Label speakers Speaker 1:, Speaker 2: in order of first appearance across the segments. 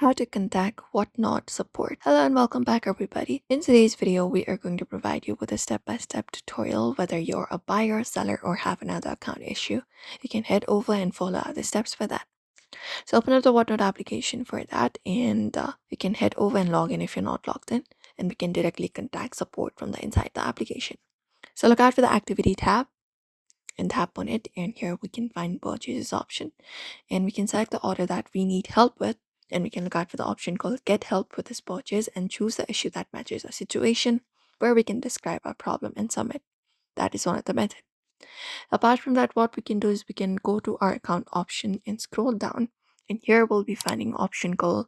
Speaker 1: How to contact Whatnot support. Hello and welcome back everybody. In today's video, we are going to provide you with a step-by-step tutorial whether you're a buyer, seller, or have another account issue. You can head over and follow the steps for that. So open up the Whatnot application for that and you can head over and log in if you're not logged in, and we can directly contact support from the inside the application. So look out for the activity tab and tap on it, and here we can find purchases option, and we can select the order that we need help with, and we can look out for the option called get help with this purchase and choose the issue that matches our situation, where we can describe our problem and submit. That is one of the methods. Apart from that, what we can do is we can go to our account option and scroll down, and here we'll be finding option called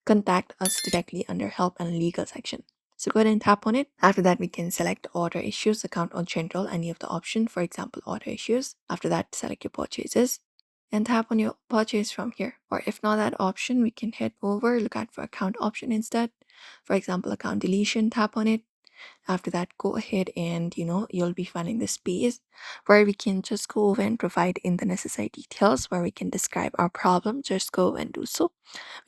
Speaker 1: contact us directly under help and legal section. So go ahead and tap on it. After that, we can select order issues, account, or general, any of the option, for example, order issues. After that, select your purchases and tap on your purchase from here. Or if not that option, we can head over, look out for account option instead. For example, account deletion, tap on it. After that, go ahead and you'll be finding the space where we can just go over and provide in the necessary details where we can describe our problem. Just go and do so.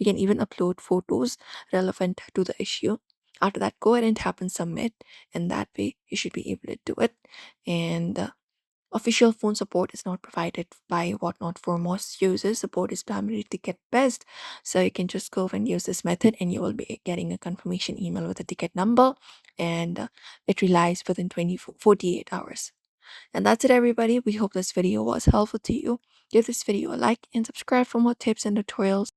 Speaker 1: We can even upload photos relevant to the issue. After that, go ahead and tap and submit, and that way you should be able to do it. And official phone support is not provided by Whatnot for most users. Support is primarily ticket based, so you can just go and use this method, and you will be getting a confirmation email with a ticket number, and it relies within 48 hours. And that's it, everybody. We hope this video was helpful to you. Give this video a like and subscribe for more tips and tutorials.